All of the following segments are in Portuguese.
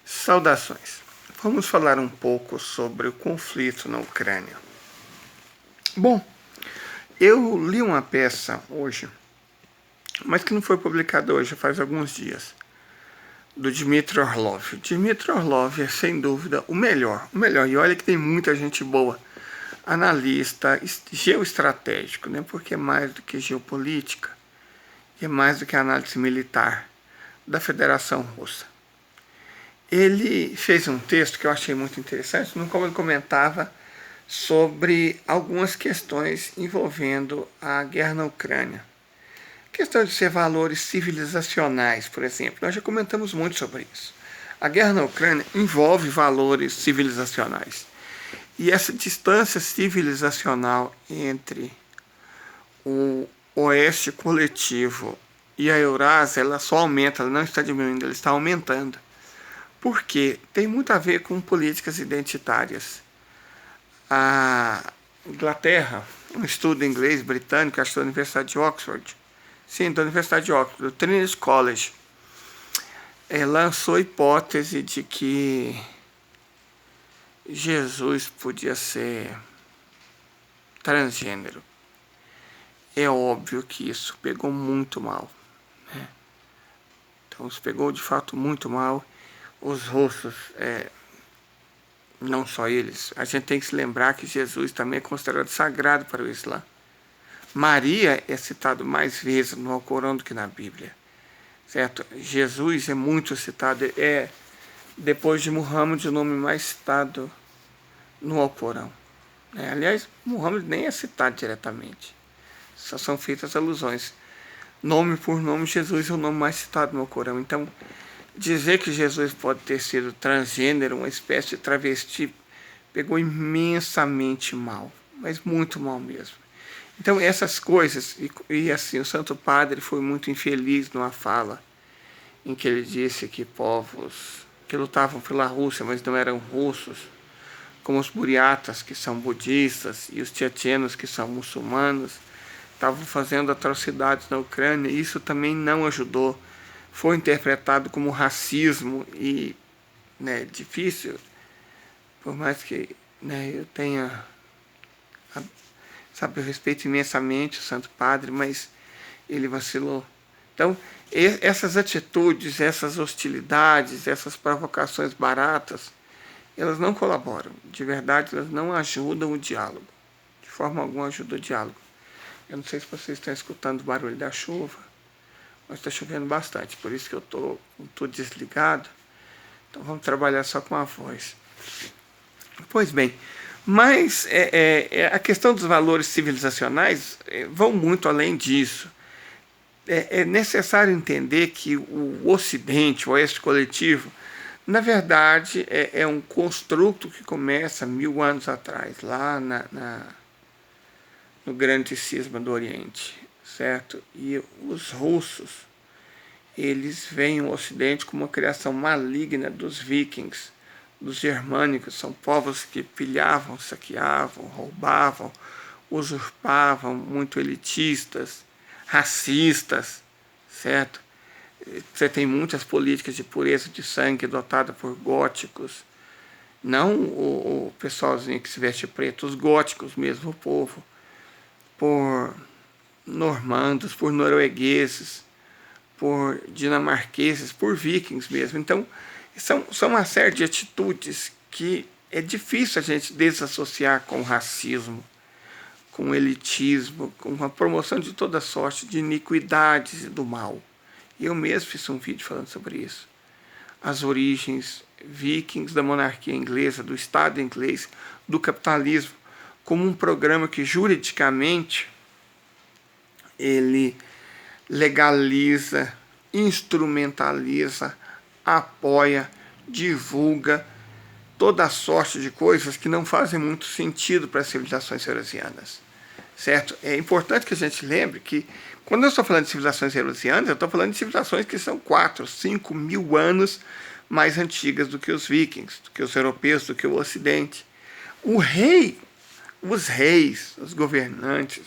Saudações. Vamos falar um pouco sobre o conflito na Ucrânia. Bom, eu li uma peça hoje, mas que não foi publicada hoje, faz alguns dias, do Dmitry Orlov. Dmitry Orlov é, sem dúvida, o melhor. E olha que tem muita gente boa. Analista geoestratégico, né? Porque é mais do que geopolítica, é mais do que análise militar da Federação Russa. Ele fez um texto que eu achei muito interessante, no qual ele comentava sobre algumas questões envolvendo a guerra na Ucrânia. Questão de ser valores civilizacionais, por exemplo. Nós já comentamos muito sobre isso. A guerra na Ucrânia envolve valores civilizacionais. E essa distância civilizacional entre o oeste coletivo e a Eurásia, ela só aumenta, ela não está diminuindo, ela está aumentando. Porque tem muito a ver com políticas identitárias. A Inglaterra, um estudo inglês britânico, acho que da Universidade de Oxford, sim, da Universidade de Oxford, do Trinity College, lançou a hipótese de que Jesus podia ser transgênero. É óbvio que isso pegou muito mal, né? Então, isso pegou de fato muito mal. Os russos, não só eles, a gente tem que se lembrar que Jesus também é considerado sagrado para o Islã. Maria é citado mais vezes no Alcorão do que na Bíblia, certo? Jesus é muito citado, depois de Muhammad, o nome mais citado no Alcorão. Aliás, Muhammad nem é citado diretamente, só são feitas alusões. Nome por nome, Jesus é o nome mais citado no Alcorão. Então, dizer que Jesus pode ter sido transgênero, uma espécie de travesti, pegou imensamente mal, mas muito mal mesmo. Então essas coisas, e assim, o Santo Padre foi muito infeliz numa fala, em que ele disse que povos que lutavam pela Rússia, mas não eram russos, como os buriatas, que são budistas, e os tchetchenos, que são muçulmanos, estavam fazendo atrocidades na Ucrânia, e isso também não ajudou. Foi interpretado como racismo e, difícil, por mais que eu tenha, eu respeito imensamente o Santo Padre, mas ele vacilou. Então, essas atitudes, essas hostilidades, essas provocações baratas, elas não colaboram, de verdade, elas não ajudam o diálogo, de forma alguma ajudam o diálogo. Eu não sei se vocês estão escutando o barulho da chuva, mas está chovendo bastante, por isso que eu estou com tudo desligado. Então vamos trabalhar só com a voz. Pois bem, mas a questão dos valores civilizacionais vão muito além disso. É necessário entender que o Ocidente, o Oeste coletivo, na verdade é um construto que começa 1000 anos atrás, lá no grande cisma do Oriente, certo? E os russos, eles veem o Ocidente como uma criação maligna dos vikings, dos germânicos. São povos que pilhavam, saqueavam, roubavam, usurpavam, muito elitistas, racistas, certo? Você tem muitas políticas de pureza de sangue adotadas por góticos, não o pessoalzinho que se veste preto, os góticos mesmo, o povo, por normandos, por noruegueses, por dinamarqueses, por vikings mesmo. Então, são uma série de atitudes que é difícil a gente desassociar com o racismo, com o elitismo, com a promoção de toda sorte de iniquidades e do mal. Eu mesmo fiz um vídeo falando sobre isso. As origens vikings da monarquia inglesa, do Estado inglês, do capitalismo, como um programa que juridicamente ele legaliza, instrumentaliza, apoia, divulga toda a sorte de coisas que não fazem muito sentido para as civilizações eurasianas, certo? É importante que a gente lembre que, quando eu estou falando de civilizações eurasianas, eu estou falando de civilizações que são 4, 5 mil anos mais antigas do que os vikings, do que os europeus, do que o Ocidente. Os reis, os governantes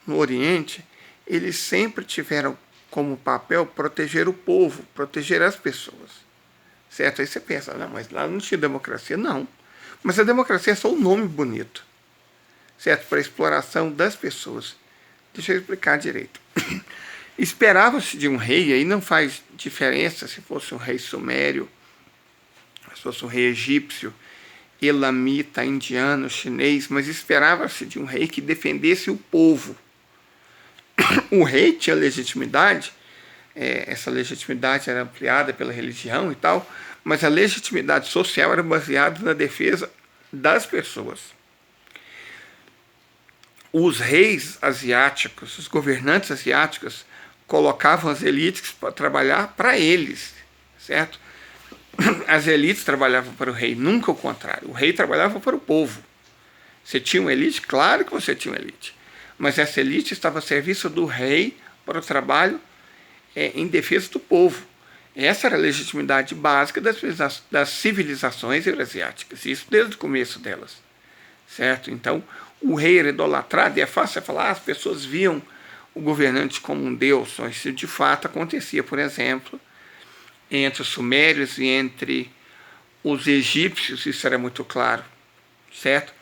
no Oriente, eles sempre tiveram como papel proteger o povo, proteger as pessoas, certo? Aí você pensa, não, mas lá não tinha democracia. Não, mas a democracia é só um nome bonito, certo? Para a exploração das pessoas. Deixa eu explicar direito. Esperava-se de um rei, aí não faz diferença se fosse um rei sumério, se fosse um rei egípcio, elamita, indiano, chinês, mas esperava-se de um rei que defendesse o povo. O rei tinha legitimidade, essa legitimidade era ampliada pela religião e tal, mas a legitimidade social era baseada na defesa das pessoas. Os reis asiáticos, os governantes asiáticos, colocavam as elites para trabalhar para eles, certo? As elites trabalhavam para o rei, nunca o contrário. O rei trabalhava para o povo. Você tinha uma elite? Claro que você tinha uma elite. Mas essa elite estava a serviço do rei para o trabalho em defesa do povo. Essa era a legitimidade básica das civilizações eurasiáticas. Isso desde o começo delas. Certo? Então, o rei era idolatrado, e é fácil falar, as pessoas viam o governante como um deus. Isso de fato acontecia, por exemplo, entre os sumérios e entre os egípcios, isso era muito claro, certo?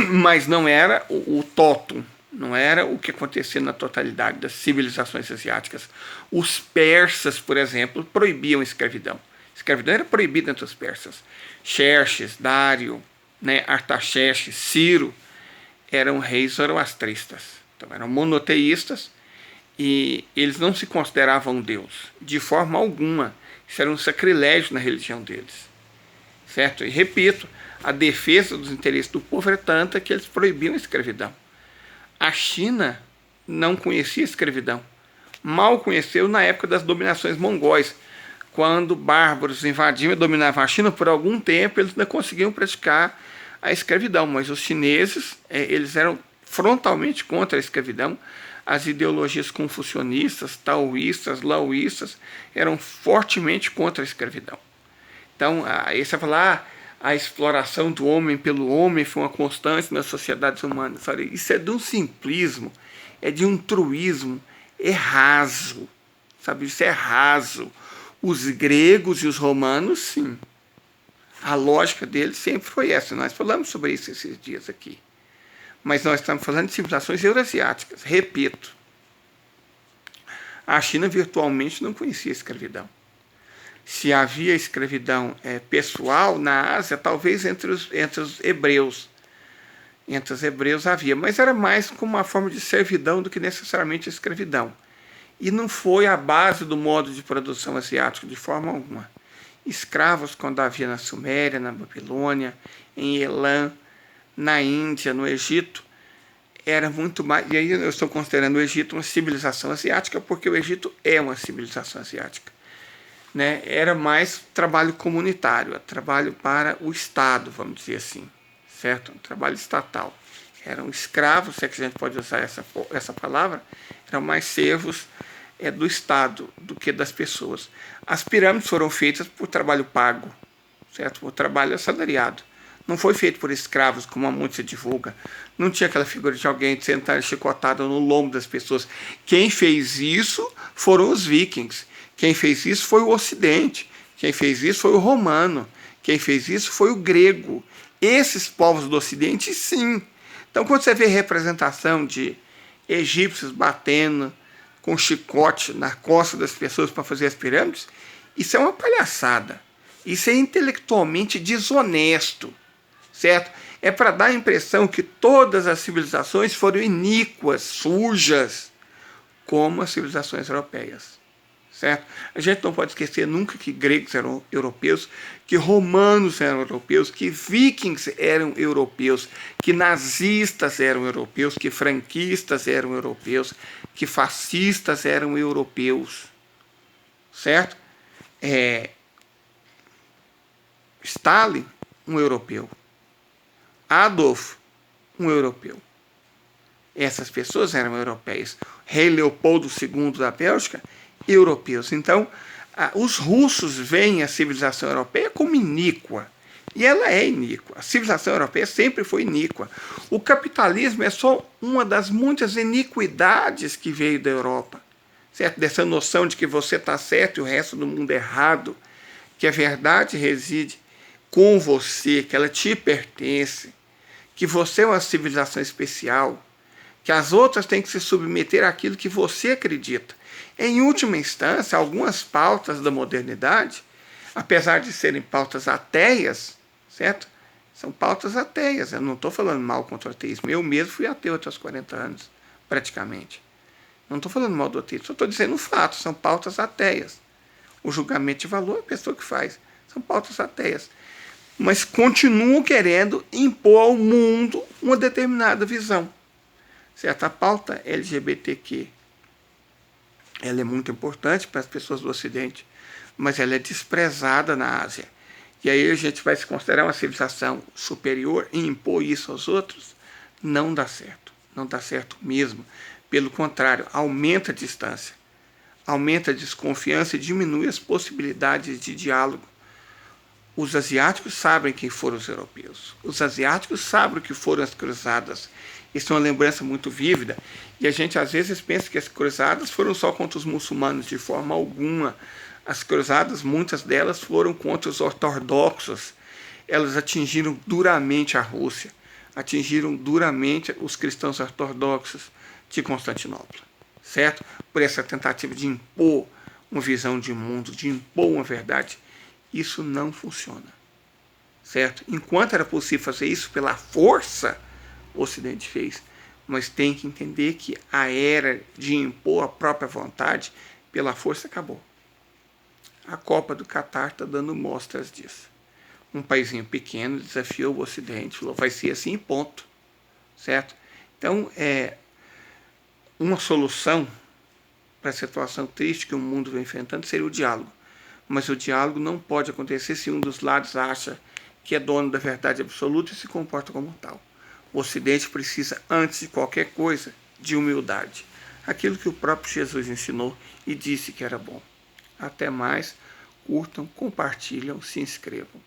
Mas não era o totum, não era o que acontecia na totalidade das civilizações asiáticas. Os persas, por exemplo, proibiam a escravidão. A escravidão era proibida entre os persas. Xerxes, Dário, Artaxerxes, Ciro, eram reis zoroastristas. Então eram monoteístas e eles não se consideravam Deus, de forma alguma. Isso era um sacrilégio na religião deles. Certo? E repito, a defesa dos interesses do povo era tanta que eles proibiam a escravidão. A China não conhecia a escravidão. Mal conheceu na época das dominações mongóis, quando bárbaros invadiam e dominavam a China por algum tempo, eles não conseguiam praticar a escravidão, mas os chineses, eles eram frontalmente contra a escravidão. As ideologias confucionistas, taoístas, laoístas eram fortemente contra a escravidão. Então, aí você fala, a exploração do homem pelo homem foi uma constante nas sociedades humanas. Olha, isso é de um simplismo, é de um truísmo, é raso, sabe? Isso é raso. Os gregos e os romanos, sim. A lógica deles sempre foi essa. Nós falamos sobre isso esses dias aqui. Mas nós estamos falando de civilizações eurasiáticas. Repito, a China virtualmente não conhecia a escravidão. Se havia escravidão pessoal na Ásia, talvez entre os hebreus. Entre os hebreus havia, mas era mais como uma forma de servidão do que necessariamente a escravidão. E não foi a base do modo de produção asiático de forma alguma. Escravos quando havia na Suméria, na Babilônia, em Elam, na Índia, no Egito, era muito mais. E aí eu estou considerando o Egito uma civilização asiática, porque o Egito é uma civilização asiática. Era mais trabalho comunitário, trabalho para o Estado, vamos dizer assim, certo? Um trabalho estatal. Eram escravos, se é que a gente pode usar essa palavra, eram mais servos do Estado do que das pessoas. As pirâmides foram feitas por trabalho pago, certo? Por trabalho assalariado. Não foi feito por escravos, como há muito se divulga. Não tinha aquela figura de alguém sentado chicotado no lombo das pessoas. Quem fez isso foram os vikings. Quem fez isso foi o Ocidente. Quem fez isso foi o romano. Quem fez isso foi o grego. Esses povos do Ocidente, sim. Então, quando você vê representação de egípcios batendo com chicote na costa das pessoas para fazer as pirâmides, isso é uma palhaçada. Isso é intelectualmente desonesto, certo? É para dar a impressão que todas as civilizações foram iníquas, sujas, como as civilizações europeias. Certo? A gente não pode esquecer nunca que gregos eram europeus, que romanos eram europeus, que vikings eram europeus, que nazistas eram europeus, que franquistas eram europeus, que fascistas eram europeus. Certo? Stalin, um europeu. Adolf, um europeu. Essas pessoas eram europeias. Rei Leopoldo II da Bélgica, europeus. Então, os russos veem a civilização europeia como iníqua. E ela é iníqua. A civilização europeia sempre foi iníqua. O capitalismo é só uma das muitas iniquidades que veio da Europa. Certo? Dessa noção de que você está certo e o resto do mundo errado. que a verdade reside com você, que ela te pertence, que você é uma civilização especial, que as outras têm que se submeter àquilo que você acredita. Em última instância, algumas pautas da modernidade, apesar de serem pautas ateias, certo? São pautas ateias. Eu não estou falando mal contra o ateísmo. Eu mesmo fui ateu até os 40 anos, praticamente. Não estou falando mal do ateísmo, só estou dizendo um fato. São pautas ateias. O julgamento de valor é a pessoa que faz. São pautas ateias. Mas continuam querendo impor ao mundo uma determinada visão. Certo? A pauta LGBTQ, ela é muito importante para as pessoas do Ocidente, mas ela é desprezada na Ásia. E aí a gente vai se considerar uma civilização superior e impor isso aos outros? Não dá certo. Não dá certo mesmo. Pelo contrário, aumenta a distância, aumenta a desconfiança e diminui as possibilidades de diálogo. Os asiáticos sabem quem foram os europeus. Os asiáticos sabem o que foram as cruzadas. Isso é uma lembrança muito vívida. E a gente às vezes pensa que as cruzadas foram só contra os muçulmanos, de forma alguma. As cruzadas, muitas delas foram contra os ortodoxos. Elas atingiram duramente a Rússia, atingiram duramente os cristãos ortodoxos de Constantinopla, certo? Por essa tentativa de impor uma visão de mundo, de impor uma verdade. Isso não funciona, certo? Enquanto era possível fazer isso pela força, o Ocidente fez, mas tem que entender que a era de impor a própria vontade pela força acabou. A Copa do Catar está dando mostras disso. Um paísinho pequeno desafiou o Ocidente, falou, vai ser assim, ponto, certo? Então, uma solução para a situação triste que o mundo vem enfrentando seria o diálogo. Mas o diálogo não pode acontecer se um dos lados acha que é dono da verdade absoluta e se comporta como tal. O Ocidente precisa, antes de qualquer coisa, de humildade. Aquilo que o próprio Jesus ensinou e disse que era bom. Até mais, curtam, compartilham, se inscrevam.